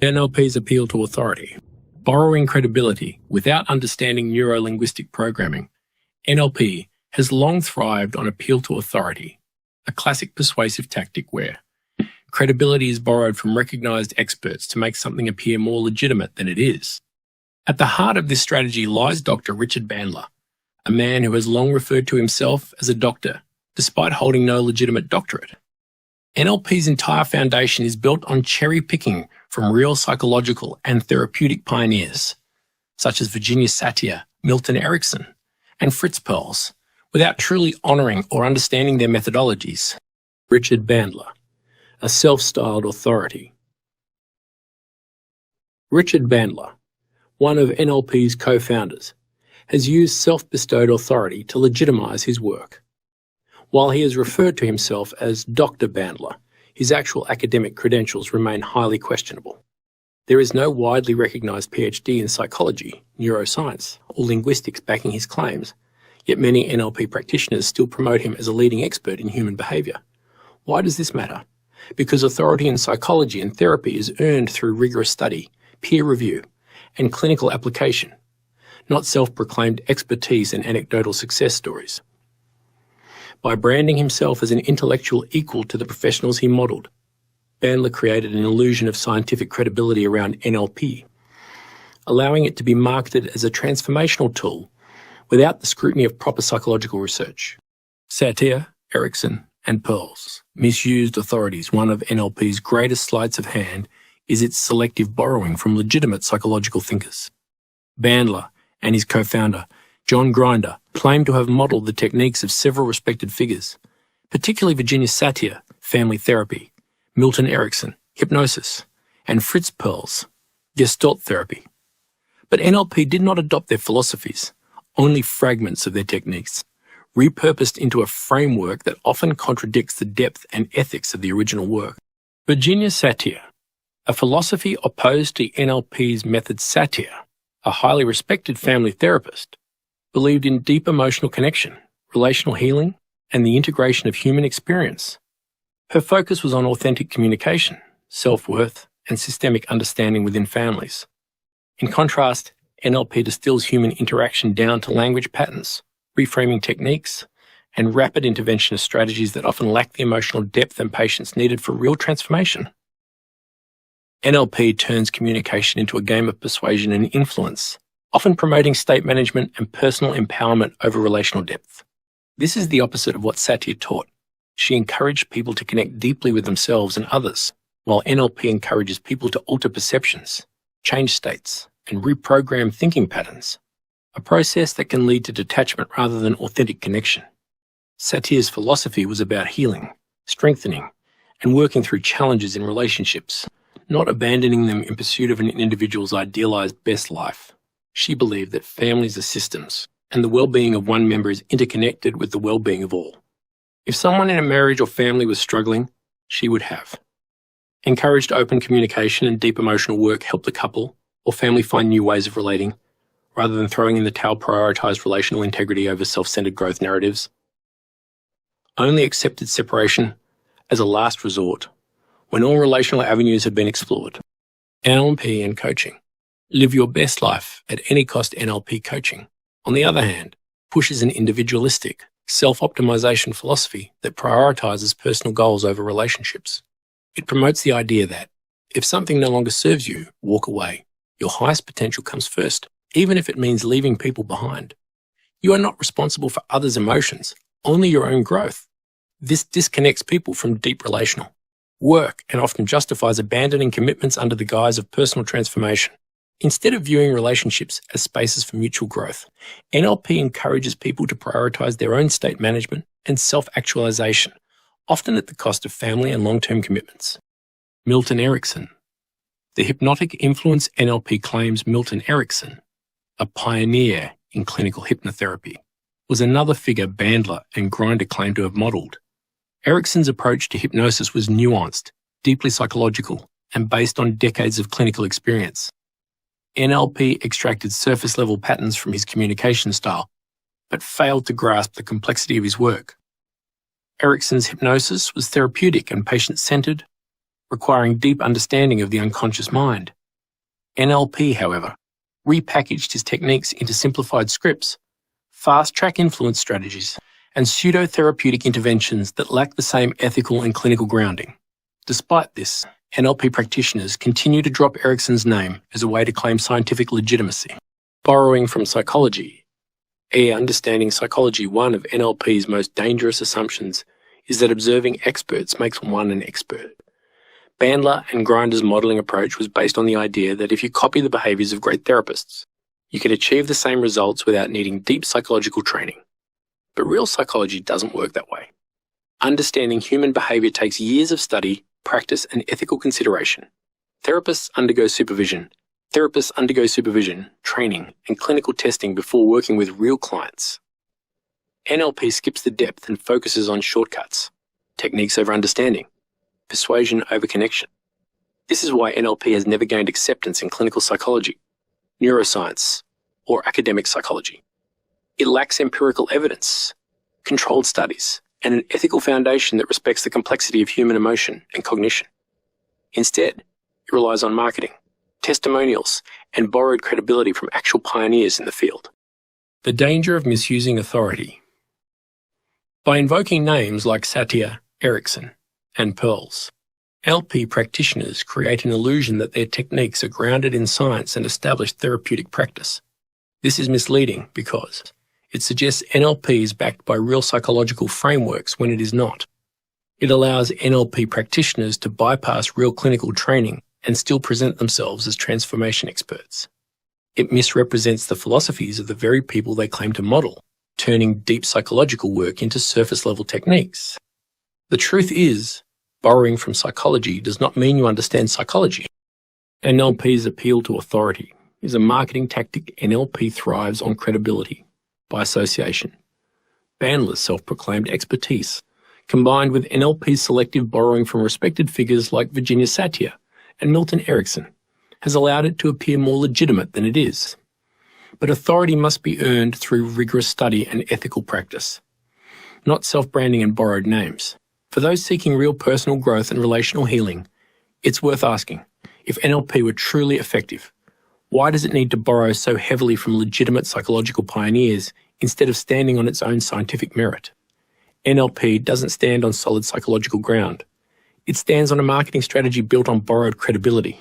NLP's appeal to authority. Borrowing credibility without understanding neuro-linguistic programming, NLP has long thrived on appeal to authority, a classic persuasive tactic where credibility is borrowed from recognized experts to make something appear more legitimate than it is. At the heart of this strategy lies Dr. Richard Bandler, a man who has long referred to himself as a doctor, despite holding no legitimate doctorate. NLP's entire foundation is built on cherry-picking from real psychological and therapeutic pioneers, such as Virginia Satir, Milton Erickson, and Fritz Perls, without truly honoring or understanding their methodologies. Richard Bandler, a self-styled authority. Richard Bandler, one of NLP's co-founders, has used self-bestowed authority to legitimize his work. While he has referred to himself as Dr. Bandler, his actual academic credentials remain highly questionable. There is no widely recognized PhD in psychology, neuroscience, or linguistics backing his claims, yet many NLP practitioners still promote him as a leading expert in human behavior. Why does this matter? Because authority in psychology and therapy is earned through rigorous study, peer review, and clinical application, not self-proclaimed expertise and anecdotal success stories. By branding himself as an intellectual equal to the professionals he modelled, Bandler created an illusion of scientific credibility around NLP, allowing it to be marketed as a transformational tool without the scrutiny of proper psychological research. Satir, Erickson, and Perls misused authorities. One of NLP's greatest sleights of hand is its selective borrowing from legitimate psychological thinkers. Bandler and his co-founder, John Grinder, claimed to have modelled the techniques of several respected figures, particularly Virginia Satir, family therapy, Milton Erickson, hypnosis, and Fritz Perls, Gestalt therapy. But NLP did not adopt their philosophies, only fragments of their techniques, repurposed into a framework that often contradicts the depth and ethics of the original work. Virginia Satir, a philosophy opposed to NLP's method. Satir, a highly respected family therapist, believed in deep emotional connection, relational healing, and the integration of human experience. Her focus was on authentic communication, self-worth, and systemic understanding within families. In contrast, NLP distills human interaction down to language patterns, reframing techniques, and rapid interventionist strategies that often lack the emotional depth and patience needed for real transformation. NLP turns communication into a game of persuasion and influence, often promoting state management and personal empowerment over relational depth. This is the opposite of what Satir taught. She encouraged people to connect deeply with themselves and others, while NLP encourages people to alter perceptions, change states, and reprogram thinking patterns, a process that can lead to detachment rather than authentic connection. Satir's philosophy was about healing, strengthening, and working through challenges in relationships, not abandoning them in pursuit of an individual's idealized best life. She believed that families are systems, and the well-being of one member is interconnected with the well-being of all. If someone in a marriage or family was struggling, she would have encouraged open communication and deep emotional work help the couple or family find new ways of relating, rather than throwing in the towel. Prioritized relational integrity over self-centered growth narratives. Only accepted separation as a last resort when all relational avenues had been explored. NLP and coaching. Live your best life at any cost. NLP coaching, on the other hand, pushes an individualistic, self-optimization philosophy that prioritizes personal goals over relationships. It promotes the idea that if something no longer serves you, walk away. Your highest potential comes first, even if it means leaving people behind. You are not responsible for others' emotions, only your own growth. This disconnects people from deep relational work and often justifies abandoning commitments under the guise of personal transformation. Instead of viewing relationships as spaces for mutual growth, NLP encourages people to prioritize their own state management and self-actualization, often at the cost of family and long-term commitments. Milton Erickson. The hypnotic influence NLP claims. Milton Erickson, a pioneer in clinical hypnotherapy, was another figure Bandler and Grinder claimed to have modelled. Erickson's approach to hypnosis was nuanced, deeply psychological, and based on decades of clinical experience. NLP extracted surface-level patterns from his communication style, but failed to grasp the complexity of his work. Erickson's hypnosis was therapeutic and patient-centered, requiring deep understanding of the unconscious mind. NLP, however, repackaged his techniques into simplified scripts, fast-track influence strategies, and pseudo-therapeutic interventions that lack the same ethical and clinical grounding. Despite this, NLP practitioners continue to drop Erikson's name as a way to claim scientific legitimacy. Borrowing from psychology. Understanding psychology, one of NLP's most dangerous assumptions is that observing experts makes one an expert. Bandler and Grinder's modelling approach was based on the idea that if you copy the behaviours of great therapists, you can achieve the same results without needing deep psychological training. But real psychology doesn't work that way. Understanding human behaviour takes years of study, practice, and ethical consideration. Therapists undergo supervision, training, and clinical testing before working with real clients. NLP skips the depth and focuses on shortcuts, techniques over understanding, persuasion over connection. This is why NLP has never gained acceptance in clinical psychology, neuroscience, or academic psychology. It lacks empirical evidence, controlled studies, and an ethical foundation that respects the complexity of human emotion and cognition. Instead, it relies on marketing, testimonials, and borrowed credibility from actual pioneers in the field. The danger of misusing authority. By invoking names like Satya, Erikson, and Pearls, NLP practitioners create an illusion that their techniques are grounded in science and established therapeutic practice. This is misleading because it suggests NLP is backed by real psychological frameworks when it is not. It allows NLP practitioners to bypass real clinical training and still present themselves as transformation experts. It misrepresents the philosophies of the very people they claim to model, turning deep psychological work into surface-level techniques. The truth is, borrowing from psychology does not mean you understand psychology. NLP's appeal to authority is a marketing tactic. NLP thrives on credibility, by association. Bandler's self-proclaimed expertise, combined with NLP's selective borrowing from respected figures like Virginia Satir and Milton Erickson, has allowed it to appear more legitimate than it is. But authority must be earned through rigorous study and ethical practice, not self-branding and borrowed names. For those seeking real personal growth and relational healing, it's worth asking, if NLP were truly effective, why does it need to borrow so heavily from legitimate psychological pioneers instead of standing on its own scientific merit? NLP doesn't stand on solid psychological ground. It stands on a marketing strategy built on borrowed credibility.